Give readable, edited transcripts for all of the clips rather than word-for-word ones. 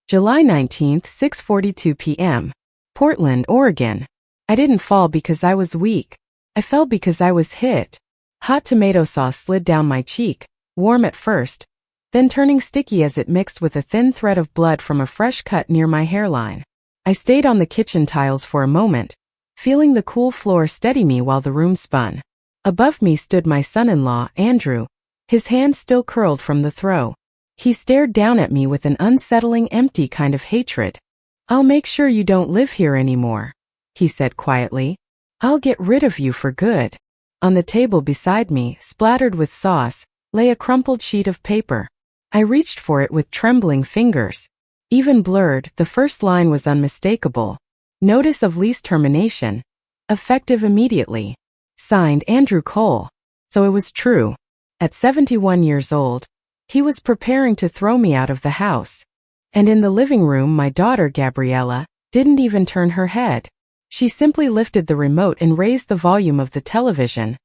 July 19th, 6:42 p.m. Portland, Oregon. I didn't fall because I was weak. I fell because I was hit. Hot tomato sauce slid down my cheek, warm at first, then turning sticky as it mixed with a thin thread of blood from a fresh cut near my hairline. I stayed on the kitchen tiles for a moment, feeling the cool floor steady me while the room spun. Above me stood my son-in-law, Andrew, his hand still curled from the throw. He stared down at me with an unsettling, empty kind of hatred. "I'll make sure you don't live here anymore," he said quietly. "I'll get rid of you for good." On the table beside me, splattered with sauce, lay a crumpled sheet of paper. I reached for it with trembling fingers. Even blurred, the first line was unmistakable. Notice of lease termination. Effective immediately. Signed, Andrew Cole. So it was true. At 71 years old, he was preparing to throw me out of the house. And in the living room, my daughter, Gabriella, didn't even turn her head. She simply lifted the remote and raised the volume of the television,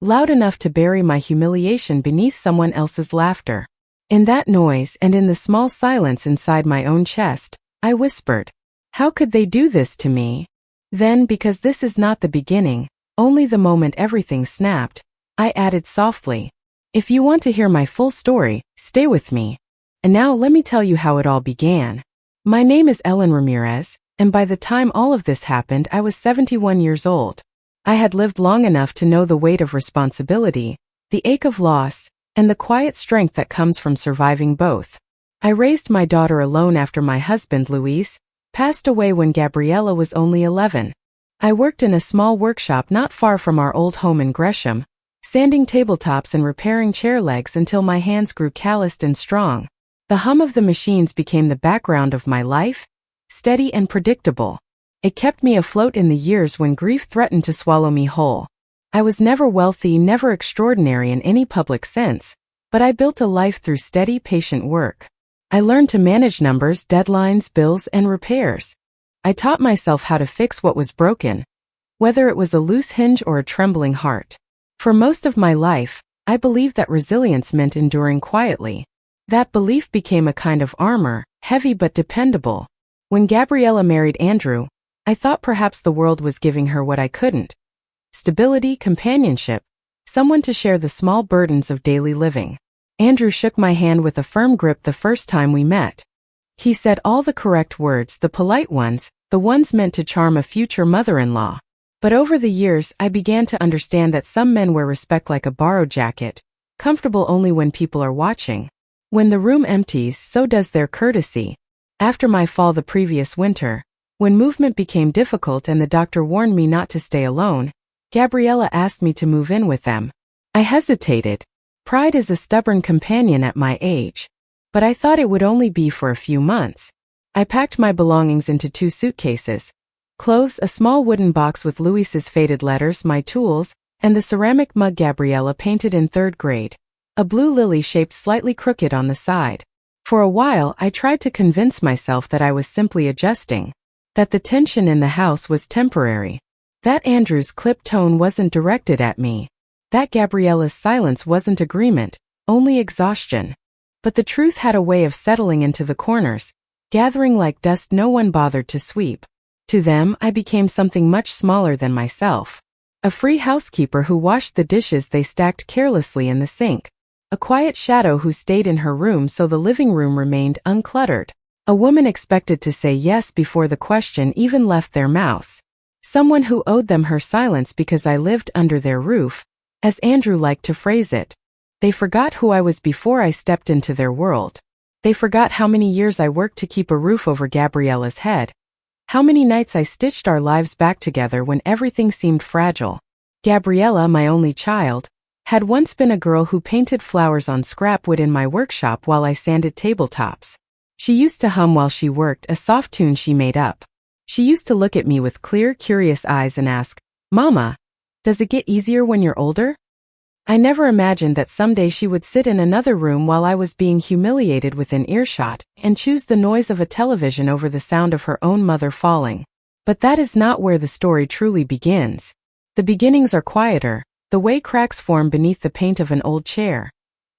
loud enough to bury my humiliation beneath someone else's laughter. In that noise and in the small silence inside my own chest, I whispered, "How could they do this to me?" Then, because this is not the beginning, only the moment everything snapped, I added softly, "If you want to hear my full story, stay with me. And now let me tell you how it all began. My name is Ellen Ramirez, and by the time all of this happened, I was 71 years old. I had lived long enough to know the weight of responsibility, the ache of loss, and the quiet strength that comes from surviving both. I raised my daughter alone after my husband, Luis, passed away when Gabriella was only 11. I worked in a small workshop not far from our old home in Gresham, sanding tabletops and repairing chair legs until my hands grew calloused and strong. The hum of the machines became the background of my life, steady and predictable. It kept me afloat in the years when grief threatened to swallow me whole. I was never wealthy, never extraordinary in any public sense, but I built a life through steady, patient work. I learned to manage numbers, deadlines, bills, and repairs. I taught myself how to fix what was broken, whether it was a loose hinge or a trembling heart. For most of my life, I believed that resilience meant enduring quietly. That belief became a kind of armor, heavy but dependable. When Gabriella married Andrew, I thought perhaps the world was giving her what I couldn't. Stability, companionship, someone to share the small burdens of daily living. Andrew shook my hand with a firm grip the first time we met. He said all the correct words, the polite ones, the ones meant to charm a future mother-in-law. But over the years, I began to understand that some men wear respect like a borrowed jacket, comfortable only when people are watching. When the room empties, so does their courtesy. After my fall the previous winter, when movement became difficult and the doctor warned me not to stay alone, Gabriella asked me to move in with them. I hesitated. Pride is a stubborn companion at my age. But I thought it would only be for a few months. I packed my belongings into 2 suitcases. Clothes, a small wooden box with Luis's faded letters, my tools, and the ceramic mug Gabriella painted in 3rd grade. A blue lily shaped slightly crooked on the side. For a while, I tried to convince myself that I was simply adjusting. That the tension in the house was temporary. That Andrew's clipped tone wasn't directed at me. That Gabriella's silence wasn't agreement, only exhaustion. But the truth had a way of settling into the corners, gathering like dust no one bothered to sweep. To them, I became something much smaller than myself. A free housekeeper who washed the dishes they stacked carelessly in the sink. A quiet shadow who stayed in her room so the living room remained uncluttered. A woman expected to say yes before the question even left their mouths. Someone who owed them her silence because I lived under their roof, as Andrew liked to phrase it. They forgot who I was before I stepped into their world. They forgot how many years I worked to keep a roof over Gabriella's head. How many nights I stitched our lives back together when everything seemed fragile. Gabriella, my only child, had once been a girl who painted flowers on scrap wood in my workshop while I sanded tabletops. She used to hum while she worked, a soft tune she made up. She used to look at me with clear, curious eyes and ask, "Mama, does it get easier when you're older?" I never imagined that someday she would sit in another room while I was being humiliated within earshot and choose the noise of a television over the sound of her own mother falling. But that is not where the story truly begins. The beginnings are quieter, the way cracks form beneath the paint of an old chair.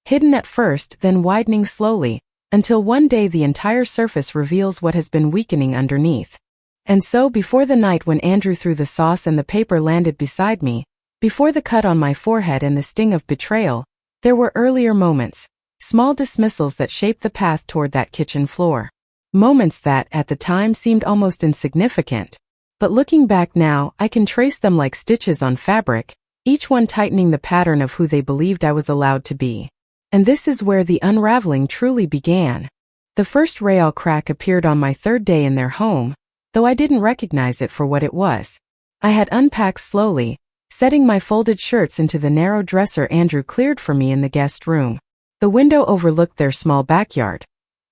Hidden at first, then widening slowly, until one day the entire surface reveals what has been weakening underneath. And so before the night when Andrew threw the sauce and the paper landed beside me, before the cut on my forehead and the sting of betrayal, there were earlier moments, small dismissals that shaped the path toward that kitchen floor. Moments that, at the time, seemed almost insignificant. But looking back now, I can trace them like stitches on fabric, each one tightening the pattern of who they believed I was allowed to be. And this is where the unraveling truly began. The first real crack appeared on my third day in their home, though I didn't recognize it for what it was. I had unpacked slowly, setting my folded shirts into the narrow dresser Andrew cleared for me in the guest room. The window overlooked their small backyard.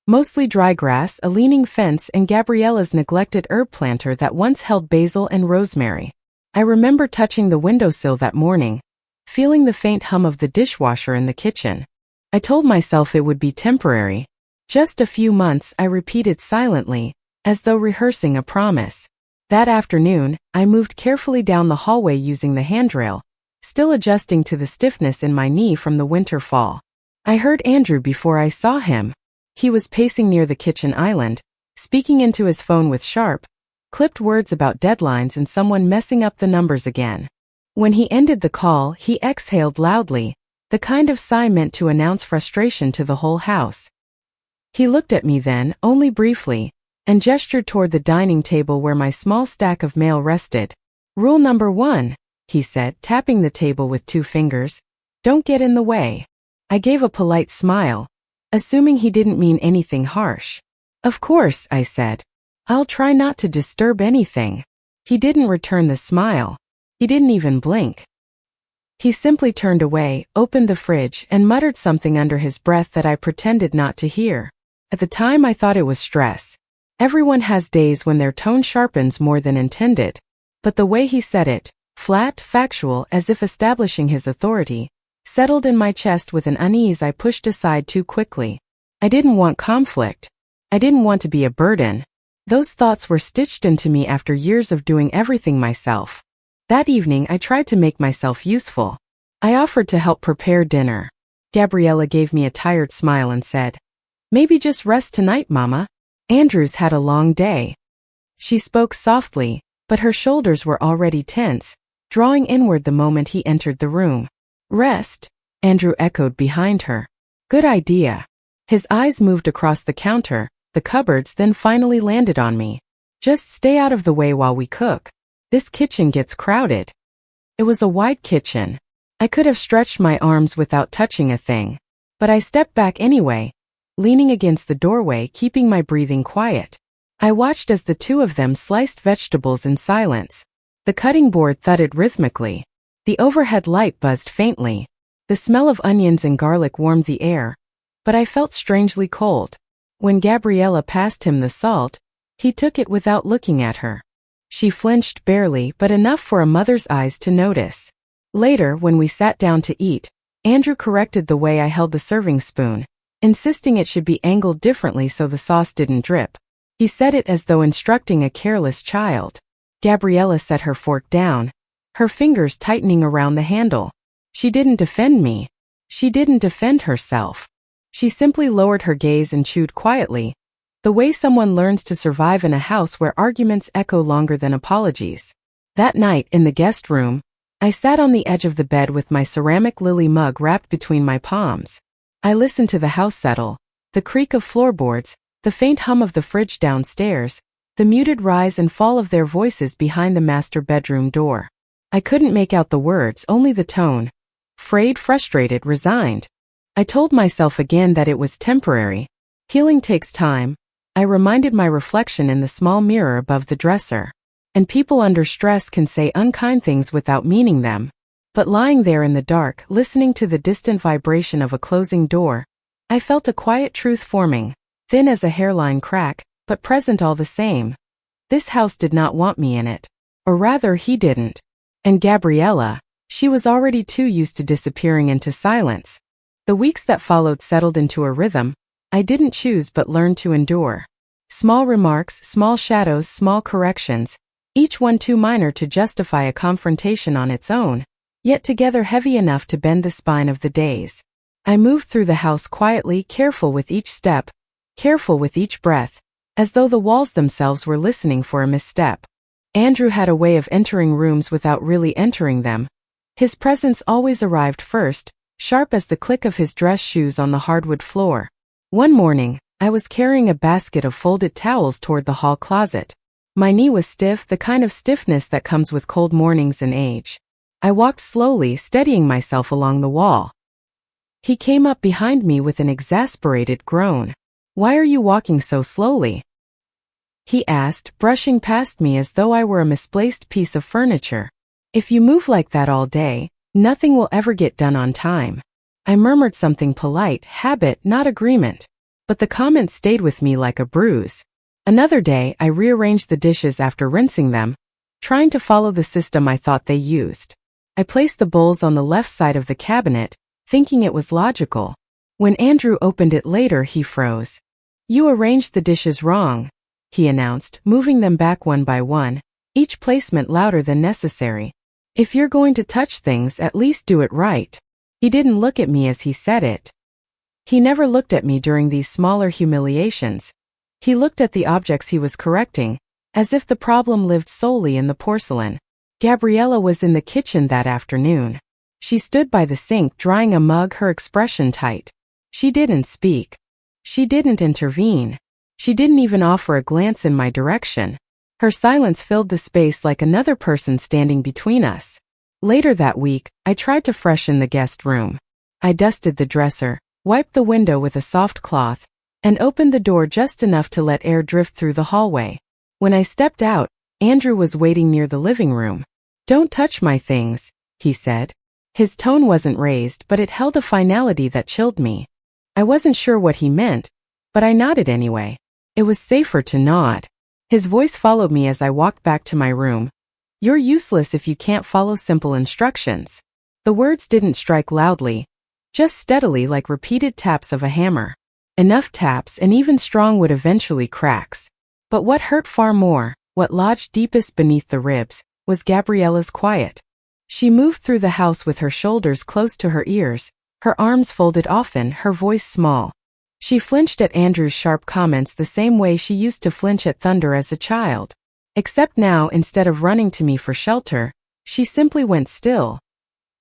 Mostly dry grass, a leaning fence, and Gabriella's neglected herb planter that once held basil and rosemary. I remember touching the windowsill that morning, feeling the faint hum of the dishwasher in the kitchen. I told myself it would be temporary. Just a few months, I repeated silently, as though rehearsing a promise. That afternoon, I moved carefully down the hallway using the handrail, still adjusting to the stiffness in my knee from the winter fall. I heard Andrew before I saw him. He was pacing near the kitchen island, speaking into his phone with sharp, clipped words about deadlines and someone messing up the numbers again. When he ended the call, he exhaled loudly, the kind of sigh meant to announce frustration to the whole house. He looked at me then, only briefly, and gestured toward the dining table where my small stack of mail rested. "Rule number 1, he said, tapping the table with 2 fingers. "Don't get in the way." I gave a polite smile, assuming he didn't mean anything harsh. "Of course," I said. "I'll try not to disturb anything." He didn't return the smile. He didn't even blink. He simply turned away, opened the fridge, and muttered something under his breath that I pretended not to hear. At the time I thought it was stress. Everyone has days when their tone sharpens more than intended. But the way he said it, flat, factual, as if establishing his authority, settled in my chest with an unease I pushed aside too quickly. I didn't want conflict. I didn't want to be a burden. Those thoughts were stitched into me after years of doing everything myself. That evening I tried to make myself useful. I offered to help prepare dinner. Gabriella gave me a tired smile and said, "Maybe just rest tonight, Mama. Andrew's had a long day." She spoke softly, but her shoulders were already tense, drawing inward the moment he entered the room. "Rest?" Andrew echoed behind her. "Good idea." His eyes moved across the counter, the cupboards, then finally landed on me. "Just stay out of the way while we cook. This kitchen gets crowded." It was a wide kitchen. I could have stretched my arms without touching a thing. But I stepped back anyway, leaning against the doorway, keeping my breathing quiet. I watched as the two of them sliced vegetables in silence. The cutting board thudded rhythmically. The overhead light buzzed faintly. The smell of onions and garlic warmed the air, but I felt strangely cold. When Gabriella passed him the salt, he took it without looking at her. She flinched barely, but enough for a mother's eyes to notice. Later, when we sat down to eat, Andrew corrected the way I held the serving spoon, insisting it should be angled differently so the sauce didn't drip. He said it as though instructing a careless child. Gabriella set her fork down, her fingers tightening around the handle. She didn't defend me. She didn't defend herself. She simply lowered her gaze and chewed quietly, the way someone learns to survive in a house where arguments echo longer than apologies. That night, in the guest room, I sat on the edge of the bed with my ceramic lily mug wrapped between my palms. I listened to the house settle, the creak of floorboards, the faint hum of the fridge downstairs, the muted rise and fall of their voices behind the master bedroom door. I couldn't make out the words, only the tone. Frayed, frustrated, resigned. I told myself again that it was temporary. Healing takes time. I reminded my reflection in the small mirror above the dresser. And people under stress can say unkind things without meaning them. But lying there in the dark, listening to the distant vibration of a closing door, I felt a quiet truth forming, thin as a hairline crack, but present all the same. This house did not want me in it. Or rather, he didn't. And Gabriella, she was already too used to disappearing into silence. The weeks that followed settled into a rhythm I didn't choose but learned to endure. Small remarks, small shadows, small corrections, each one too minor to justify a confrontation on its own, yet together heavy enough to bend the spine of the days. I moved through the house quietly, careful with each step, careful with each breath, as though the walls themselves were listening for a misstep. Andrew had a way of entering rooms without really entering them. His presence always arrived first, sharp as the click of his dress shoes on the hardwood floor. One morning, I was carrying a basket of folded towels toward the hall closet. My knee was stiff, the kind of stiffness that comes with cold mornings and age. I walked slowly, steadying myself along the wall. He came up behind me with an exasperated groan. "Why are you walking so slowly?" he asked, brushing past me as though I were a misplaced piece of furniture. "If you move like that all day, nothing will ever get done on time." I murmured something polite, habit, not agreement. But the comment stayed with me like a bruise. Another day, I rearranged the dishes after rinsing them, trying to follow the system I thought they used. I placed the bowls on the left side of the cabinet, thinking it was logical. When Andrew opened it later, he froze. "You arranged the dishes wrong," he announced, moving them back one by one, each placement louder than necessary. "If you're going to touch things, at least do it right." He didn't look at me as he said it. He never looked at me during these smaller humiliations. He looked at the objects he was correcting, as if the problem lived solely in the porcelain. Gabriella was in the kitchen that afternoon. She stood by the sink drying a mug, her expression tight. She didn't speak. She didn't intervene. She didn't even offer a glance in my direction. Her silence filled the space like another person standing between us. Later that week, I tried to freshen the guest room. I dusted the dresser, wiped the window with a soft cloth, and opened the door just enough to let air drift through the hallway. When I stepped out, Andrew was waiting near the living room. "Don't touch my things," he said. His tone wasn't raised, but it held a finality that chilled me. I wasn't sure what he meant, but I nodded anyway. It was safer to nod. His voice followed me as I walked back to my room. "You're useless if you can't follow simple instructions." The words didn't strike loudly, just steadily like repeated taps of a hammer. Enough taps and even strong would eventually cracks. But what hurt far more, what lodged deepest beneath the ribs, was Gabriella's quiet. She moved through the house with her shoulders close to her ears, her arms folded often, her voice small. She flinched at Andrew's sharp comments the same way she used to flinch at thunder as a child. Except now, instead of running to me for shelter, she simply went still,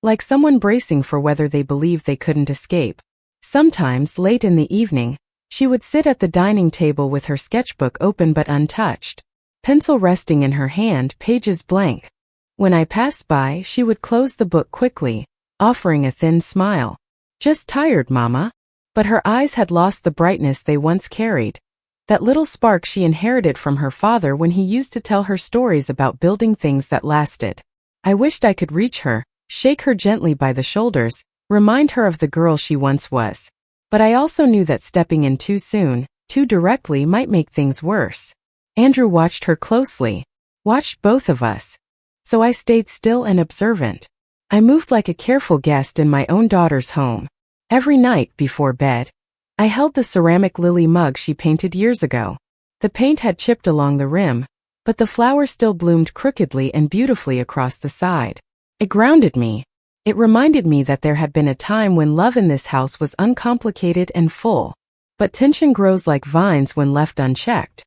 like someone bracing for whether they believed they couldn't escape. Sometimes, late in the evening, she would sit at the dining table with her sketchbook open but untouched, pencil resting in her hand, pages blank. When I passed by, she would close the book quickly, offering a thin smile. "Just tired, Mama." But her eyes had lost the brightness they once carried, that little spark she inherited from her father when he used to tell her stories about building things that lasted. I wished I could reach her, shake her gently by the shoulders, remind her of the girl she once was. But I also knew that stepping in too soon, too directly, might make things worse. Andrew watched her closely, watched both of us. So I stayed still and observant. I moved like a careful guest in my own daughter's home. Every night, before bed, I held the ceramic lily mug she painted years ago. The paint had chipped along the rim, but the flower still bloomed crookedly and beautifully across the side. It grounded me. It reminded me that there had been a time when love in this house was uncomplicated and full. But tension grows like vines when left unchecked.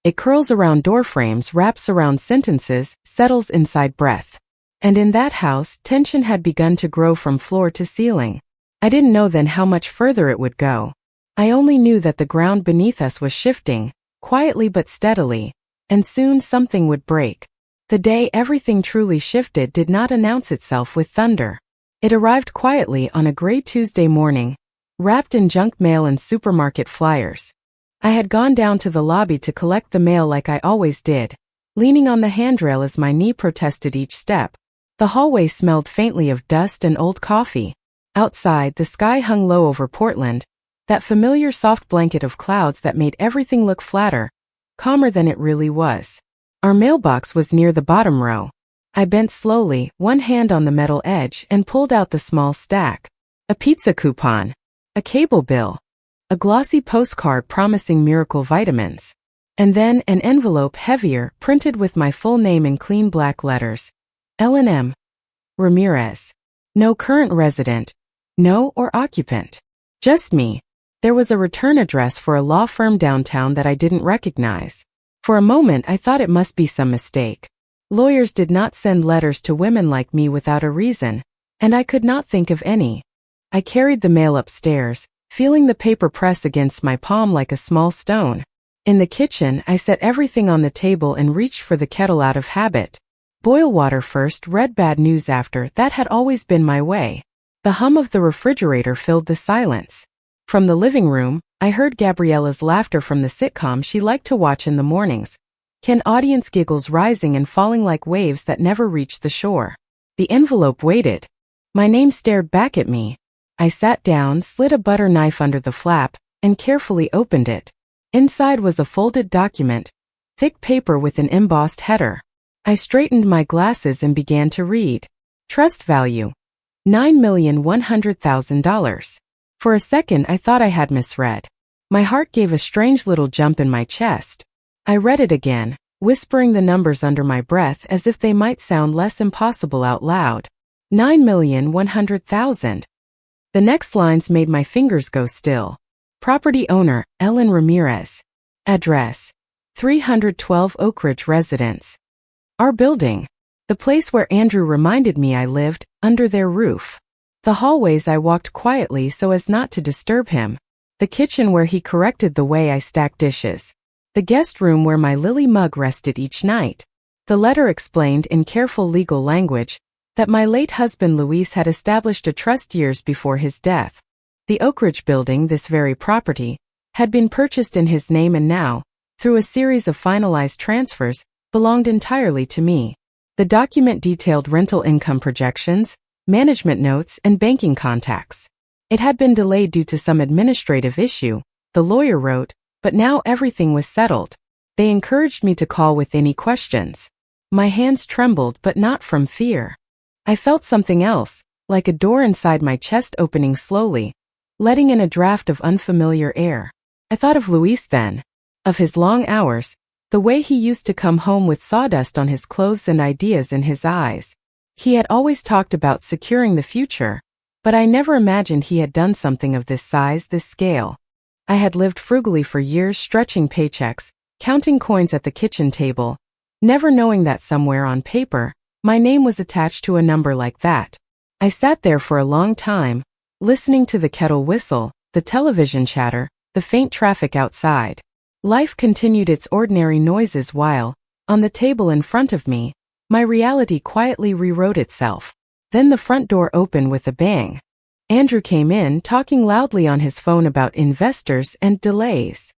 It curls around doorframes, wraps around sentences, settles inside breath. And in that house, tension had begun to grow from floor to ceiling. I didn't know then how much further it would go. I only knew that the ground beneath us was shifting, quietly but steadily, and soon something would break. The day everything truly shifted did not announce itself with thunder. It arrived quietly on a gray Tuesday morning, wrapped in junk mail and supermarket flyers. I had gone down to the lobby to collect the mail like I always did, leaning on the handrail as my knee protested each step. The hallway smelled faintly of dust and old coffee. Outside, the sky hung low over Portland, that familiar soft blanket of clouds that made everything look flatter, calmer than it really was. Our mailbox was near the bottom row. I bent slowly, one hand on the metal edge, and pulled out the small stack. A pizza coupon. A cable bill. A glossy postcard promising miracle vitamins. And then an envelope heavier, printed with my full name in clean black letters. L&M. Ramirez. No current resident. No or occupant. Just me. There was a return address for a law firm downtown that I didn't recognize. For a moment I thought it must be some mistake. Lawyers did not send letters to women like me without a reason, and I could not think of any. I carried the mail upstairs, feeling the paper press against my palm like a small stone. In the kitchen, I set everything on the table and reached for the kettle out of habit. Boil water first, read bad news after. That had always been my way. The hum of the refrigerator filled the silence. From the living room, I heard Gabriella's laughter from the sitcom she liked to watch in the mornings. An audience giggles rising and falling like waves that never reached the shore. The envelope waited. My name stared back at me. I sat down, slid a butter knife under the flap, and carefully opened it. Inside was a folded document, thick paper with an embossed header. I straightened my glasses and began to read. Trust value: $9,100,000. For a second I thought I had misread. My heart gave a strange little jump in my chest. I read it again, whispering the numbers under my breath as if they might sound less impossible out loud. 9,100,000. The next lines made my fingers go still. Property owner, Ellen Ramirez. Address: 312 Oak Ridge Residence. Our building. The place where Andrew reminded me I lived, under their roof. The hallways I walked quietly so as not to disturb him. The kitchen where he corrected the way I stacked dishes. The guest room where my lily mug rested each night. The letter explained in careful legal language that my late husband Luis had established a trust years before his death. The Oak Ridge building, this very property, had been purchased in his name and now, through a series of finalized transfers, belonged entirely to me. The document detailed rental income projections, management notes, and banking contacts. It had been delayed due to some administrative issue, the lawyer wrote, but now everything was settled. They encouraged me to call with any questions. My hands trembled, but not from fear. I felt something else, like a door inside my chest opening slowly, letting in a draft of unfamiliar air. I thought of Luis then, of his long hours, the way he used to come home with sawdust on his clothes and ideas in his eyes. He had always talked about securing the future, but I never imagined he had done something of this size, this scale. I had lived frugally for years, stretching paychecks, counting coins at the kitchen table, never knowing that somewhere on paper, my name was attached to a number like that. I sat there for a long time, listening to the kettle whistle, the television chatter, the faint traffic outside. Life continued its ordinary noises while, on the table in front of me, my reality quietly rewrote itself. Then the front door opened with a bang. Andrew came in, talking loudly on his phone about investors and delays.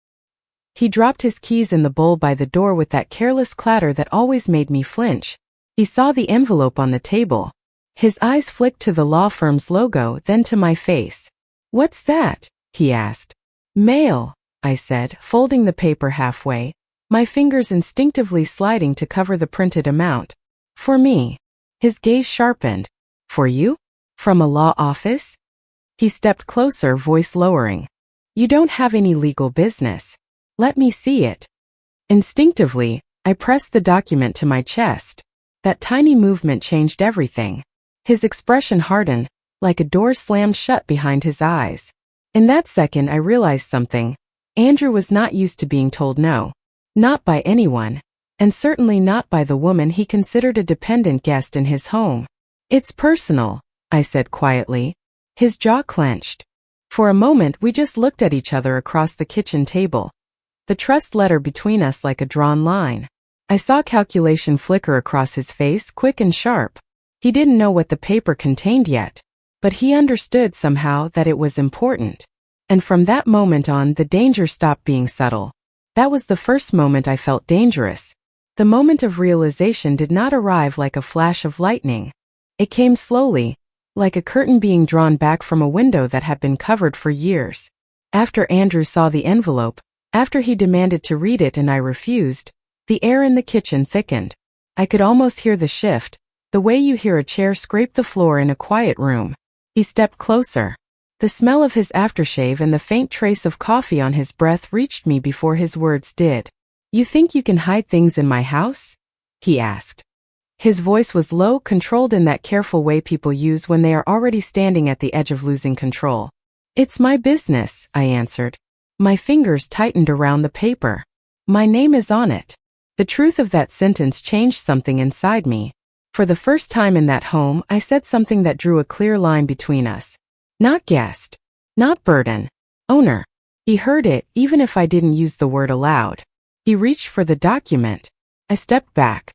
He dropped his keys in the bowl by the door with that careless clatter that always made me flinch. He saw the envelope on the table. His eyes flicked to the law firm's logo, then to my face. "What's that?" he asked. "Mail," I said, folding the paper halfway, my fingers instinctively sliding to cover the printed amount. "For me." His gaze sharpened. "For you? From a law office?" He stepped closer, voice lowering. "You don't have any legal business. Let me see it." Instinctively, I pressed the document to my chest. That tiny movement changed everything. His expression hardened, like a door slammed shut behind his eyes. In that second I realized something. Andrew was not used to being told no. Not by anyone, and certainly not by the woman he considered a dependent guest in his home. "It's personal," I said quietly. His jaw clenched. For a moment we just looked at each other across the kitchen table. The trust letter between us like a drawn line. I saw calculation flicker across his face, quick and sharp. He didn't know what the paper contained yet, but he understood somehow that it was important. And from that moment on, the danger stopped being subtle. That was the first moment I felt dangerous. The moment of realization did not arrive like a flash of lightning. It came slowly, like a curtain being drawn back from a window that had been covered for years. After Andrew saw the envelope, after he demanded to read it and I refused, the air in the kitchen thickened. I could almost hear the shift, the way you hear a chair scrape the floor in a quiet room. He stepped closer. The smell of his aftershave and the faint trace of coffee on his breath reached me before his words did. "You think you can hide things in my house?" he asked. His voice was low, controlled in that careful way people use when they are already standing at the edge of losing control. It's my business, I answered. My fingers tightened around the paper. My name is on it. The truth of that sentence changed something inside me. For the first time in that home, I said something that drew a clear line between us. Not guest. Not burden. Owner. He heard it, even if I didn't use the word aloud. He reached for the document. I stepped back.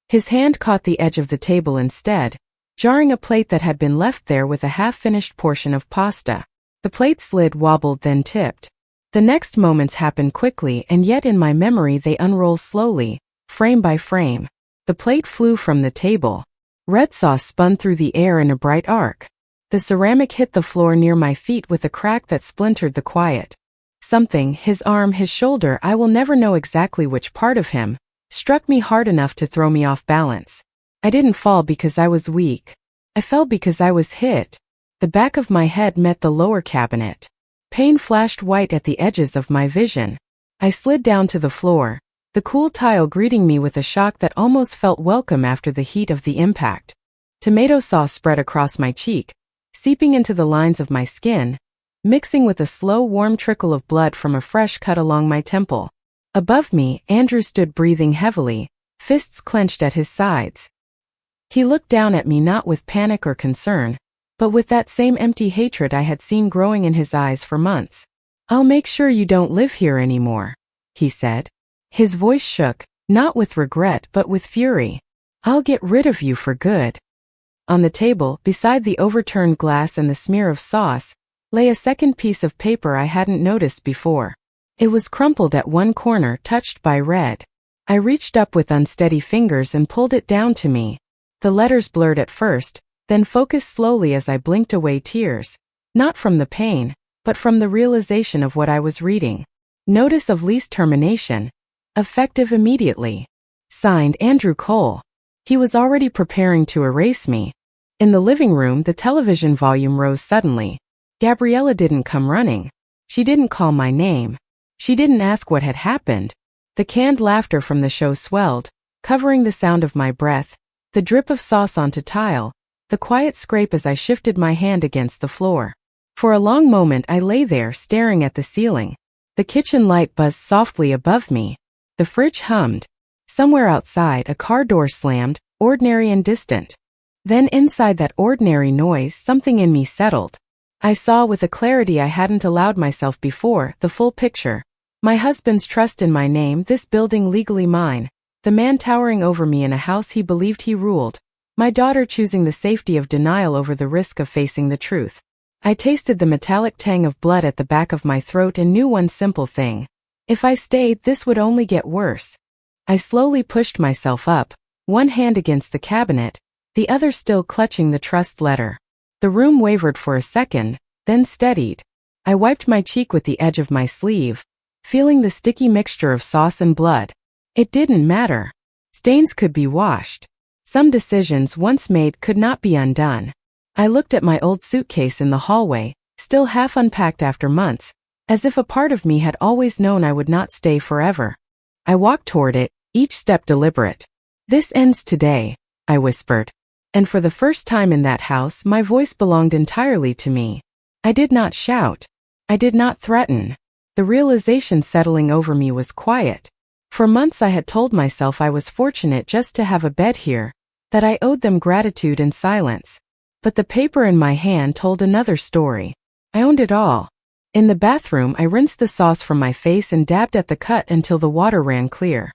His hand caught the edge of the table instead, jarring a plate that had been left there with a half-finished portion of pasta. The plate slid, wobbled, then tipped. The next moments happened quickly, and yet in my memory they unroll slowly, frame by frame. The plate flew from the table. Red sauce spun through the air in a bright arc. The ceramic hit the floor near my feet with a crack that splintered the quiet. Something, his arm, his shoulder, I will never know exactly which part of him, struck me hard enough to throw me off balance. I didn't fall because I was weak. I fell because I was hit. The back of my head met the lower cabinet. Pain flashed white at the edges of my vision. I slid down to the floor, the cool tile greeting me with a shock that almost felt welcome after the heat of the impact. Tomato sauce spread across my cheek, seeping into the lines of my skin, mixing with a slow, warm trickle of blood from a fresh cut along my temple. Above me, Andrew stood breathing heavily, fists clenched at his sides. He looked down at me not with panic or concern, but with that same empty hatred I had seen growing in his eyes for months. "I'll make sure you don't live here anymore," he said. His voice shook, not with regret but with fury. "I'll get rid of you for good." On the table, beside the overturned glass and the smear of sauce, lay a second piece of paper I hadn't noticed before. It was crumpled at one corner, touched by red. I reached up with unsteady fingers and pulled it down to me. The letters blurred at first, then focused slowly as I blinked away tears, not from the pain, but from the realization of what I was reading. Notice of lease termination. Effective immediately. Signed, Andrew Cole. He was already preparing to erase me. In the living room, the television volume rose suddenly. Gabriella didn't come running. She didn't call my name. She didn't ask what had happened. The canned laughter from the show swelled, covering the sound of my breath, the drip of sauce onto tile, the quiet scrape as I shifted my hand against the floor. For a long moment I lay there staring at the ceiling. The kitchen light buzzed softly above me. The fridge hummed. Somewhere outside, a car door slammed, ordinary and distant. Then inside that ordinary noise, something in me settled. I saw with a clarity I hadn't allowed myself before, the full picture. My husband's trust in my name, this building legally mine, the man towering over me in a house he believed he ruled, my daughter choosing the safety of denial over the risk of facing the truth. I tasted the metallic tang of blood at the back of my throat and knew one simple thing. If I stayed, this would only get worse. I slowly pushed myself up, one hand against the cabinet, the other still clutching the trust letter. The room wavered for a second, then steadied. I wiped my cheek with the edge of my sleeve, feeling the sticky mixture of sauce and blood. It didn't matter. Stains could be washed. Some decisions once made could not be undone. I looked at my old suitcase in the hallway, still half unpacked after months, as if a part of me had always known I would not stay forever. I walked toward it, each step deliberate. "This ends today," I whispered. And for the first time in that house, my voice belonged entirely to me. I did not shout. I did not threaten. The realization settling over me was quiet. For months I had told myself I was fortunate just to have a bed here, that I owed them gratitude and silence. But the paper in my hand told another story. I owned it all. In the bathroom, I rinsed the sauce from my face and dabbed at the cut until the water ran clear.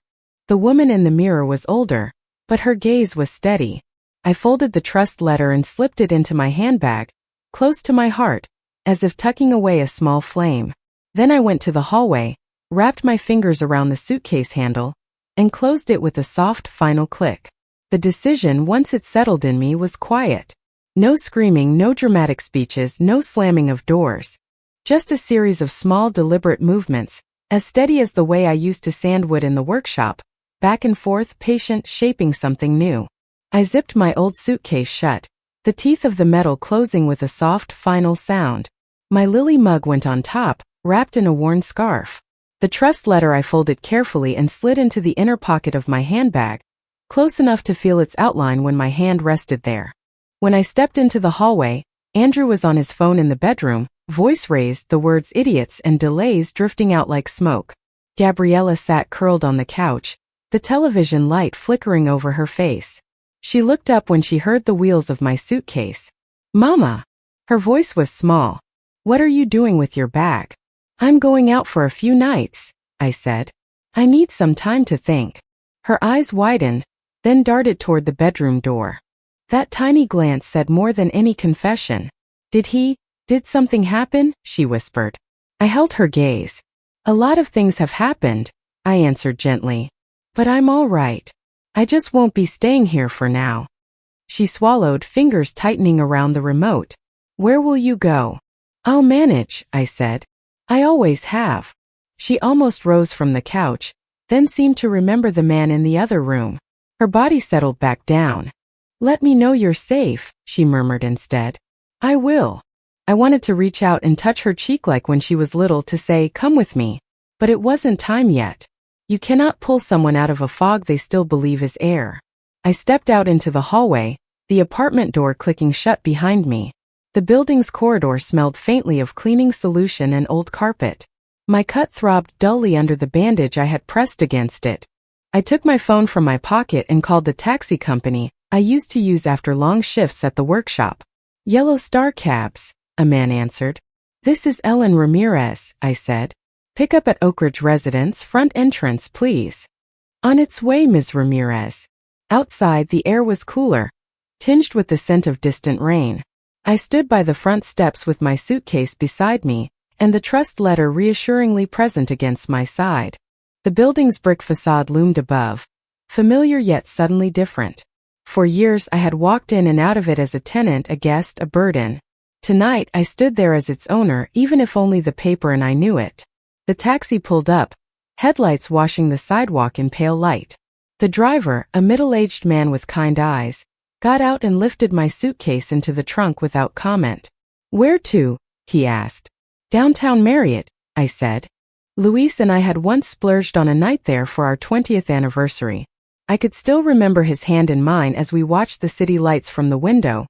The woman in the mirror was older, but her gaze was steady. I folded the trust letter and slipped it into my handbag, close to my heart, as if tucking away a small flame. Then I went to the hallway, wrapped my fingers around the suitcase handle, and closed it with a soft, final click. The decision, once it settled in me, was quiet. No screaming, no dramatic speeches, no slamming of doors. Just a series of small, deliberate movements, as steady as the way I used to sand wood in the workshop, back and forth, patient, shaping something new. I zipped my old suitcase shut, the teeth of the metal closing with a soft, final sound. My lily mug went on top, wrapped in a worn scarf. The trust letter I folded carefully and slid into the inner pocket of my handbag, close enough to feel its outline when my hand rested there. When I stepped into the hallway, Andrew was on his phone in the bedroom, Voice raised, the words idiots and delays drifting out like smoke. Gabriella sat curled on the couch, the television light flickering over her face. She looked up when she heard the wheels of my suitcase. Mama! Her voice was small. What are you doing with your bag? I'm going out for a few nights, I said. I need some time to think. Her eyes widened, then darted toward the bedroom door. That tiny glance said more than any confession. Did something happen? She whispered. I held her gaze. A lot of things have happened, I answered gently. But I'm all right. I just won't be staying here for now. She swallowed, fingers tightening around the remote. Where will you go? I'll manage, I said. I always have. She almost rose from the couch, then seemed to remember the man in the other room. Her body settled back down. Let me know you're safe, she murmured instead. I will. I wanted to reach out and touch her cheek like when she was little to say, come with me. But it wasn't time yet. You cannot pull someone out of a fog they still believe is air. I stepped out into the hallway, the apartment door clicking shut behind me. The building's corridor smelled faintly of cleaning solution and old carpet. My cut throbbed dully under the bandage I had pressed against it. I took my phone from my pocket and called the taxi company I used to use after long shifts at the workshop. Yellow Star Cabs, a man answered. This is Ellen Ramirez, I said. Pick up at Oak Ridge Residence, front entrance, please. On its way, Ms. Ramirez. Outside, the air was cooler, tinged with the scent of distant rain. I stood by the front steps with my suitcase beside me, and the trust letter reassuringly present against my side. The building's brick facade loomed above, familiar yet suddenly different. For years I had walked in and out of it as a tenant, a guest, a burden. Tonight I stood there as its owner, even if only the paper and I knew it. The taxi pulled up, headlights washing the sidewalk in pale light. The driver, a middle-aged man with kind eyes, got out and lifted my suitcase into the trunk without comment. Where to? He asked. Downtown Marriott, I said. Luis and I had once splurged on a night there for our 20th anniversary. I could still remember his hand in mine as we watched the city lights from the window.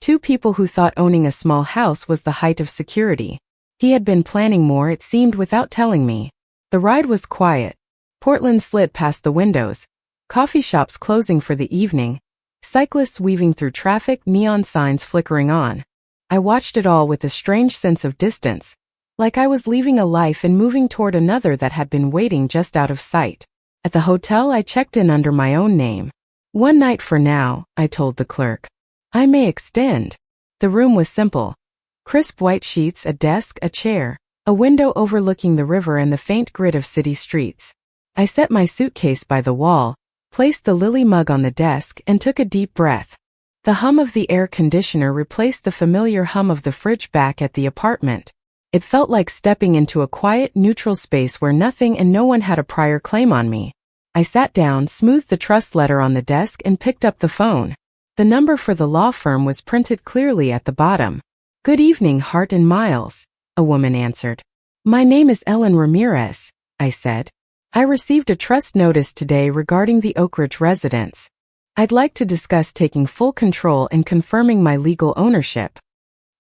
Two people who thought owning a small house was the height of security. He had been planning more, it seemed, without telling me. The ride was quiet. Portland slid past the windows, coffee shops closing for the evening, cyclists weaving through traffic, neon signs flickering on. I watched it all with a strange sense of distance, like I was leaving a life and moving toward another that had been waiting just out of sight. At the hotel, I checked in under my own name. One night for now, I told the clerk. I may extend. The room was simple. Crisp white sheets, a desk, a chair, a window overlooking the river and the faint grid of city streets. I set my suitcase by the wall, placed the lily mug on the desk, and took a deep breath. The hum of the air conditioner replaced the familiar hum of the fridge back at the apartment. It felt like stepping into a quiet, neutral space where nothing and no one had a prior claim on me. I sat down, smoothed the trust letter on the desk, and picked up the phone. The number for the law firm was printed clearly at the bottom. Good evening, Hart and Miles, a woman answered. My name is Ellen Ramirez, I said. I received a trust notice today regarding the Oak Ridge residence. I'd like to discuss taking full control and confirming my legal ownership.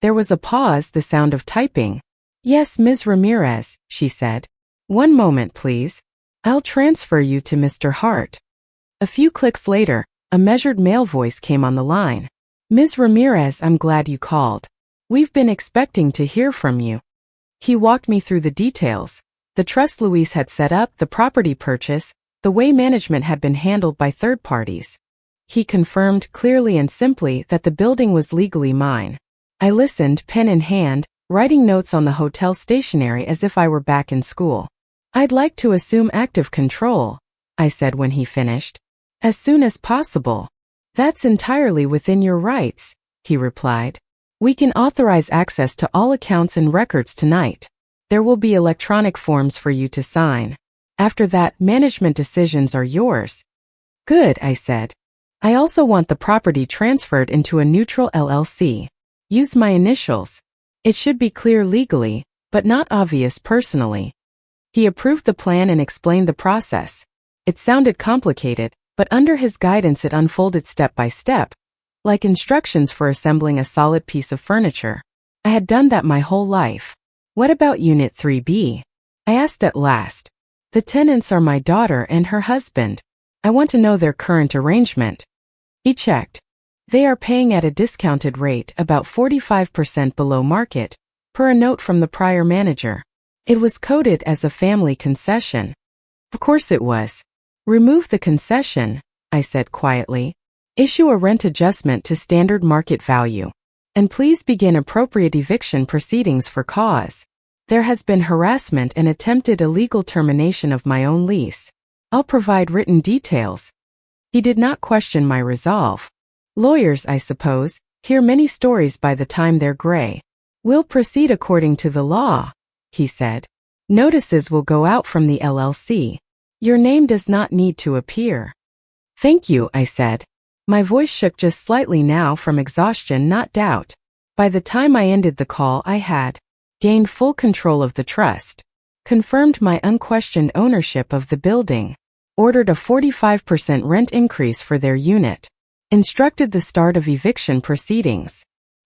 There was a pause, the sound of typing. Yes, Ms. Ramirez, she said. One moment, please. I'll transfer you to Mr. Hart. A few clicks later, a measured male voice came on the line. Ms. Ramirez, I'm glad you called. We've been expecting to hear from you. He walked me through the details. The trust Luis had set up, the property purchase, the way management had been handled by third parties. He confirmed clearly and simply that the building was legally mine. I listened, pen in hand, writing notes on the hotel stationery as if I were back in school. I'd like to assume active control, I said when he finished. As soon as possible. That's entirely within your rights, he replied. We can authorize access to all accounts and records tonight. There will be electronic forms for you to sign. After that, management decisions are yours. Good, I said. I also want the property transferred into a neutral LLC. Use my initials. It should be clear legally, but not obvious personally. He approved the plan and explained the process. It sounded complicated, but under his guidance it unfolded step by step, like instructions for assembling a solid piece of furniture. I had done that my whole life. What about Unit 3B? I asked at last. The tenants are my daughter and her husband. I want to know their current arrangement. He checked. They are paying at a discounted rate, about 45% below market, per a note from the prior manager. It was coded as a family concession. Of course it was. Remove the concession, I said quietly. Issue a rent adjustment to standard market value. And please begin appropriate eviction proceedings for cause. There has been harassment and attempted illegal termination of my own lease. I'll provide written details. He did not question my resolve. Lawyers, I suppose, hear many stories by the time they're gray. We'll proceed according to the law, he said. Notices will go out from the LLC. Your name does not need to appear. Thank you, I said. My voice shook just slightly now from exhaustion, not doubt. By the time I ended the call, I had gained full control of the trust, confirmed my unquestioned ownership of the building, ordered a 45% rent increase for their unit, instructed the start of eviction proceedings,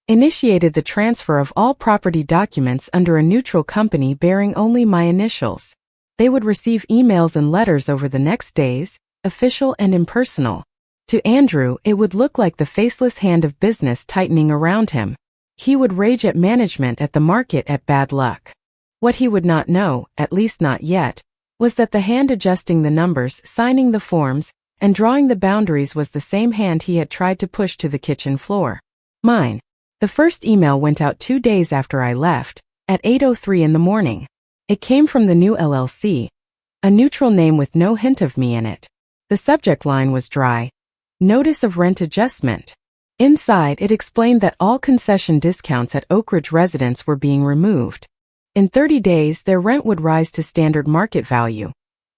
initiated the transfer of all property documents under a neutral company bearing only my initials. They would receive emails and letters over the next days, official and impersonal. To Andrew, it would look like the faceless hand of business tightening around him. He would rage at management, at the market, at bad luck. What he would not know, at least not yet, was that the hand adjusting the numbers, signing the forms, and drawing the boundaries was the same hand he had tried to push to the kitchen floor. Mine. The first email went out 2 days after I left, at 8:03 in the morning. It came from the new LLC, a neutral name with no hint of me in it. The subject line was dry. Notice of rent adjustment. Inside, it explained that all concession discounts at Oak Ridge residents were being removed. In 30 days, their rent would rise to standard market value,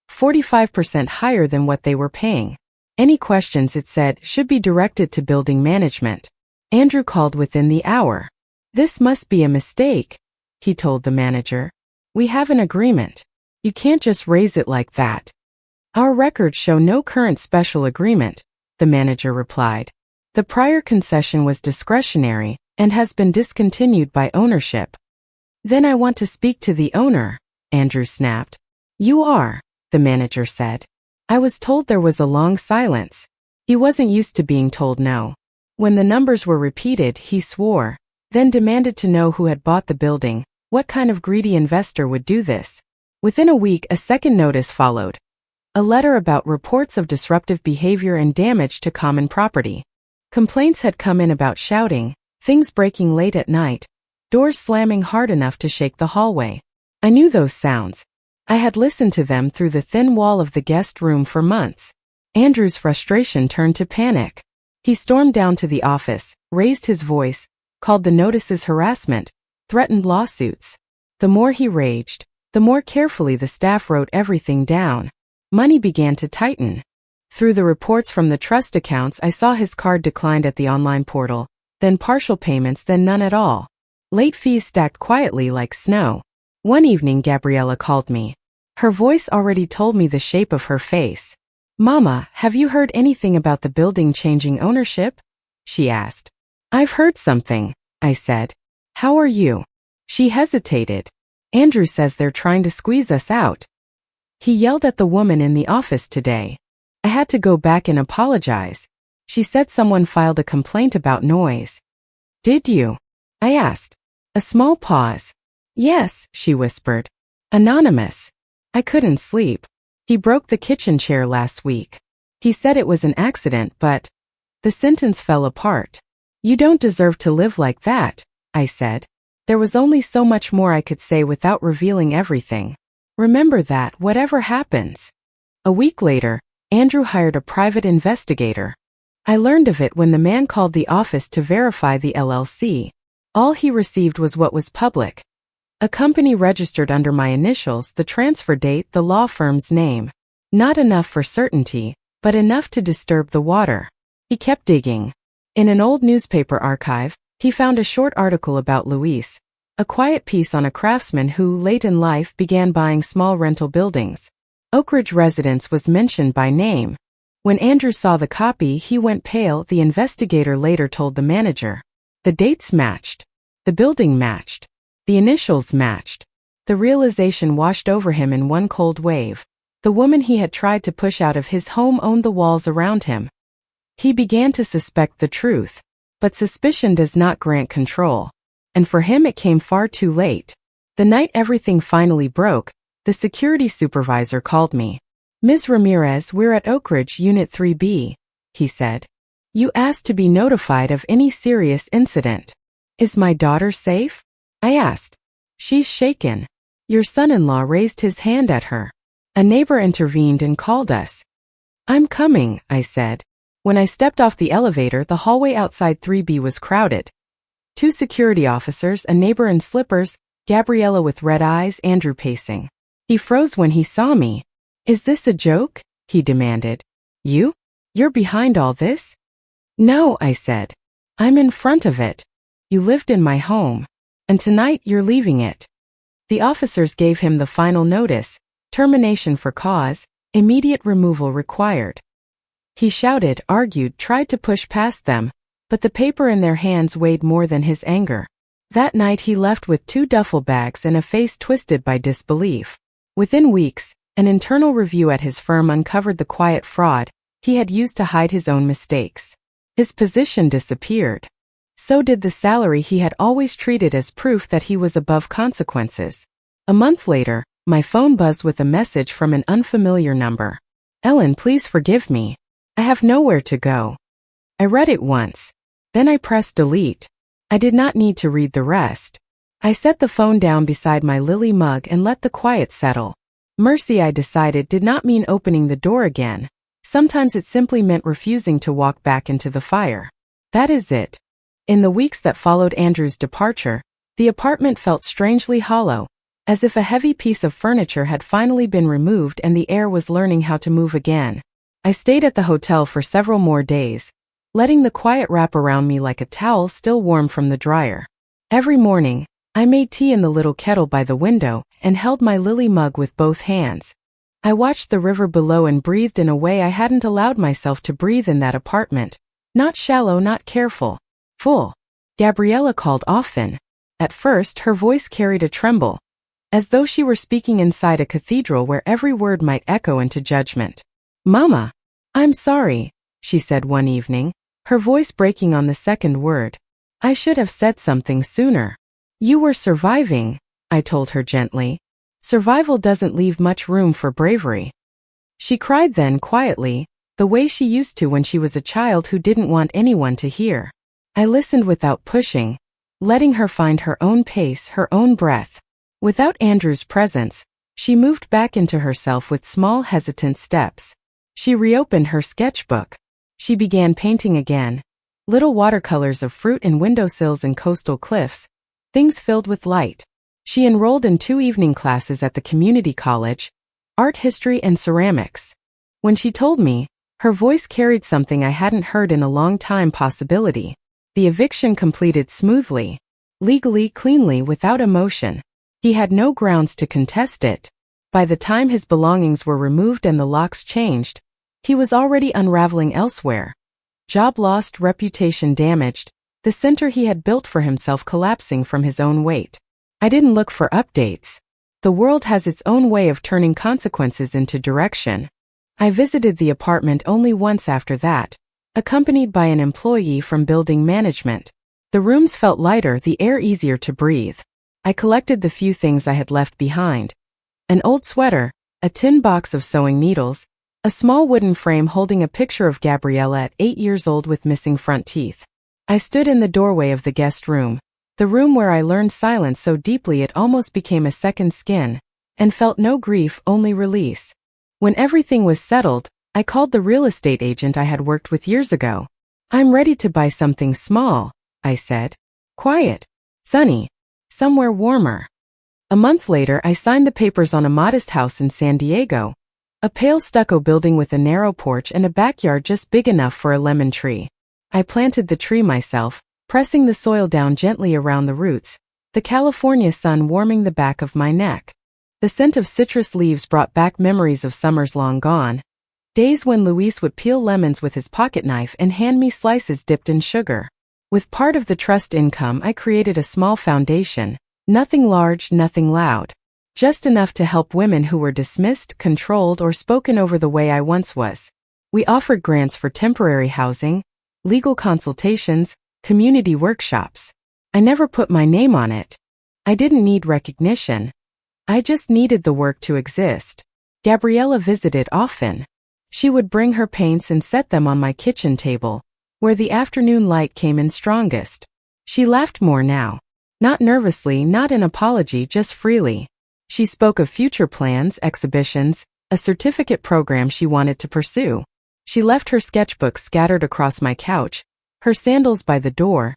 45% higher than what they were paying. Any questions, it said, should be directed to building management. Andrew called within the hour. This must be a mistake, he told the manager. We have an agreement. You can't just raise it like that. Our records show no current special agreement, the manager replied. The prior concession was discretionary and has been discontinued by ownership. Then I want to speak to the owner, Andrew snapped. You are, the manager said. I was told. There was a long silence. He wasn't used to being told no. When the numbers were repeated, he swore, then demanded to know who had bought the building. What kind of greedy investor would do this? Within a week, a second notice followed. A letter about reports of disruptive behavior and damage to common property. Complaints had come in about shouting, things breaking late at night, doors slamming hard enough to shake the hallway. I knew those sounds. I had listened to them through the thin wall of the guest room for months. Andrew's frustration turned to panic. He stormed down to the office, raised his voice, called the notices harassment, threatened lawsuits. The more he raged, the more carefully the staff wrote everything down. Money began to tighten. Through the reports from the trust accounts, I saw his card declined at the online portal, then partial payments, then none at all. Late fees stacked quietly like snow. One evening, Gabriella called me. Her voice already told me the shape of her face. Mama, have you heard anything about the building changing ownership? She asked. I've heard something, I said. How are you? She hesitated. Andrew says they're trying to squeeze us out. He yelled at the woman in the office today. I had to go back and apologize. She said someone filed a complaint about noise. Did you? I asked. A small pause. Yes, she whispered. Anonymous. I couldn't sleep. He broke the kitchen chair last week. He said it was an accident, but the sentence fell apart. You don't deserve to live like that, I said. There was only so much more I could say without revealing everything. Remember that, whatever happens. A week later, Andrew hired a private investigator. I learned of it when the man called the office to verify the LLC. All he received was what was public. A company registered under my initials, the transfer date, the law firm's name. Not enough for certainty, but enough to disturb the water. He kept digging. In an old newspaper archive, he found a short article about Luis, a quiet piece on a craftsman who, late in life, began buying small rental buildings. Oak Ridge residence was mentioned by name. When Andrew saw the copy, he went pale, the investigator later told the manager. The dates matched. The building matched. The initials matched. The realization washed over him in one cold wave. The woman he had tried to push out of his home owned the walls around him. He began to suspect the truth. But suspicion does not grant control. And for him it came far too late. The night everything finally broke, the security supervisor called me. "Ms. Ramirez, we're at Oak Ridge Unit 3B, he said. "You asked to be notified of any serious incident." "Is my daughter safe?" I asked. "She's shaken." Your son-in-law raised his hand at her. A neighbor intervened and called us. "I'm coming," I said. When I stepped off the elevator, the hallway outside 3B was crowded. 2 security officers, a neighbor in slippers, Gabriella with red eyes, Andrew pacing. He froze when he saw me. "Is this a joke?" he demanded. You're behind all this?" "No," I said. "I'm in front of it. You lived in my home. And tonight you're leaving it." The officers gave him the final notice: termination for cause, immediate removal required. He shouted, argued, tried to push past them, but the paper in their hands weighed more than his anger. That night he left with 2 duffel bags and a face twisted by disbelief. Within weeks, an internal review at his firm uncovered the quiet fraud he had used to hide his own mistakes. His position disappeared. So did the salary he had always treated as proof that he was above consequences. A month later, my phone buzzed with a message from an unfamiliar number. "Ellen, please forgive me. I have nowhere to go." I read it once. Then I pressed delete. I did not need to read the rest. I set the phone down beside my lily mug and let the quiet settle. Mercy, I decided, did not mean opening the door again. Sometimes it simply meant refusing to walk back into the fire. That is it. In the weeks that followed Andrew's departure, the apartment felt strangely hollow, as if a heavy piece of furniture had finally been removed and the air was learning how to move again. I stayed at the hotel for several more days, letting the quiet wrap around me like a towel still warm from the dryer. Every morning, I made tea in the little kettle by the window and held my lily mug with both hands. I watched the river below and breathed in a way I hadn't allowed myself to breathe in that apartment. Not shallow, not careful. Full. Gabriella called often. At first, her voice carried a tremble, as though she were speaking inside a cathedral where every word might echo into judgment. "Mama, I'm sorry," she said one evening, her voice breaking on the second word. "I should have said something sooner." "You were surviving," I told her gently. "Survival doesn't leave much room for bravery." She cried then quietly, the way she used to when she was a child who didn't want anyone to hear. I listened without pushing, letting her find her own pace, her own breath. Without Andrew's presence, she moved back into herself with small, hesitant steps. She reopened her sketchbook. She began painting again. Little watercolors of fruit and windowsills and coastal cliffs, things filled with light. She enrolled in 2 evening classes at the community college, art history and ceramics. When she told me, her voice carried something I hadn't heard in a long time: possibility. The eviction completed smoothly, legally, cleanly, without emotion. He had no grounds to contest it. By the time his belongings were removed and the locks changed, he was already unraveling elsewhere. Job lost, reputation damaged, the center he had built for himself collapsing from his own weight. I didn't look for updates. The world has its own way of turning consequences into direction. I visited the apartment only once after that, accompanied by an employee from building management. The rooms felt lighter, the air easier to breathe. I collected the few things I had left behind. An old sweater, a tin box of sewing needles, a small wooden frame holding a picture of Gabriella at 8 years old with missing front teeth. I stood in the doorway of the guest room, the room where I learned silence so deeply it almost became a second skin, and felt no grief, only release. When everything was settled, I called the real estate agent I had worked with years ago. "I'm ready to buy something small," I said. "Quiet. Sunny. Somewhere warmer." A month later, I signed the papers on a modest house in San Diego. A pale stucco building with a narrow porch and a backyard just big enough for a lemon tree. I planted the tree myself, pressing the soil down gently around the roots, the California sun warming the back of my neck. The scent of citrus leaves brought back memories of summers long gone. Days when Luis would peel lemons with his pocket knife and hand me slices dipped in sugar. With part of the trust income, I created a small foundation, nothing large, nothing loud. Just enough to help women who were dismissed, controlled, or spoken over the way I once was. We offered grants for temporary housing, legal consultations, community workshops. I never put my name on it. I didn't need recognition. I just needed the work to exist. Gabriella visited often. She would bring her paints and set them on my kitchen table, where the afternoon light came in strongest. She laughed more now. Not nervously, not in apology, just freely. She spoke of future plans, exhibitions, a certificate program she wanted to pursue. She left her sketchbook scattered across my couch, her sandals by the door,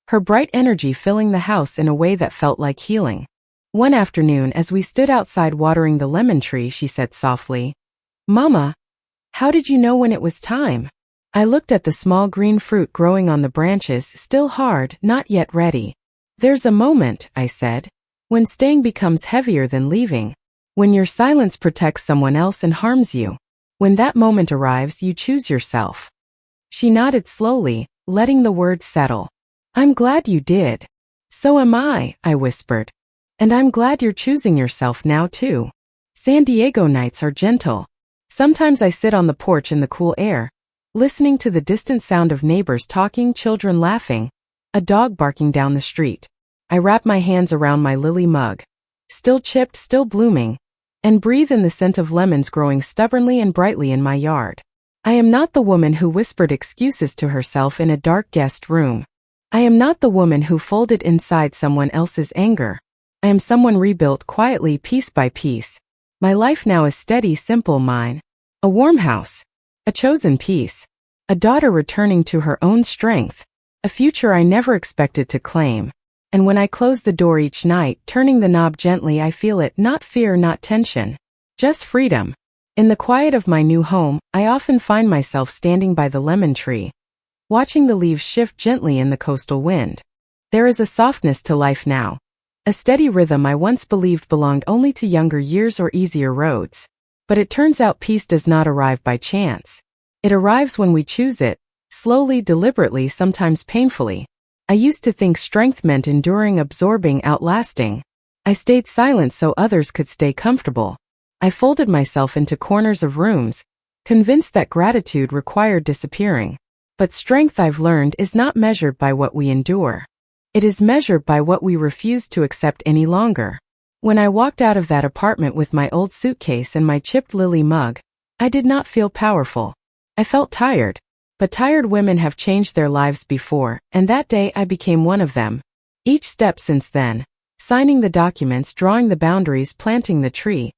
her bright energy filling the house in a way that felt like healing. One afternoon, as we stood outside watering the lemon tree, she said softly, "Mama, how did you know when it was time?" I looked at the small green fruit growing on the branches, still hard, not yet ready. "There's a moment," I said, "when staying becomes heavier than leaving. When your silence protects someone else and harms you. When that moment arrives, you choose yourself." She nodded slowly, letting the words settle. "I'm glad you did." "So am I," I whispered. "And I'm glad you're choosing yourself now too." San Diego nights are gentle. Sometimes I sit on the porch in the cool air, listening to the distant sound of neighbors talking, children laughing, a dog barking down the street. I wrap my hands around my lily mug, still chipped, still blooming, and breathe in the scent of lemons growing stubbornly and brightly in my yard. I am not the woman who whispered excuses to herself in a dark guest room. I am not the woman who folded inside someone else's anger. I am someone rebuilt quietly, piece by piece. My life now is steady, simple, mine. A warm house. A chosen peace. A daughter returning to her own strength. A future I never expected to claim. And when I close the door each night, turning the knob gently, I feel it, not fear, not tension. Just freedom. In the quiet of my new home, I often find myself standing by the lemon tree, watching the leaves shift gently in the coastal wind. There is a softness to life now. A steady rhythm I once believed belonged only to younger years or easier roads. But it turns out peace does not arrive by chance. It arrives when we choose it, slowly, deliberately, sometimes painfully. I used to think strength meant enduring, absorbing, outlasting. I stayed silent so others could stay comfortable. I folded myself into corners of rooms, convinced that gratitude required disappearing. But strength, I've learned, is not measured by what we endure. It is measured by what we refuse to accept any longer. When I walked out of that apartment with my old suitcase and my chipped lily mug, I did not feel powerful. I felt tired. But tired women have changed their lives before, and that day I became one of them. Each step since then, signing the documents, drawing the boundaries, planting the tree,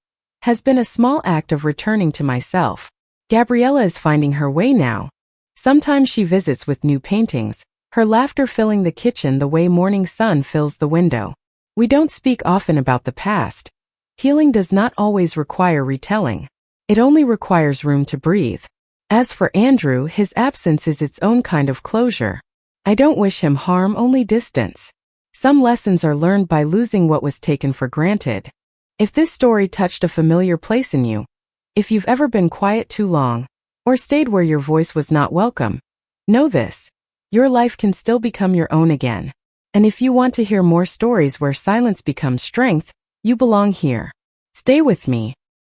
has been a small act of returning to myself. Gabriella is finding her way now. Sometimes she visits with new paintings, her laughter filling the kitchen the way morning sun fills the window. We don't speak often about the past. Healing does not always require retelling. It only requires room to breathe. As for Andrew, his absence is its own kind of closure. I don't wish him harm, only distance. Some lessons are learned by losing what was taken for granted. If this story touched a familiar place in you, if you've ever been quiet too long, or stayed where your voice was not welcome, know this: your life can still become your own again. And if you want to hear more stories where silence becomes strength, you belong here. Stay with me.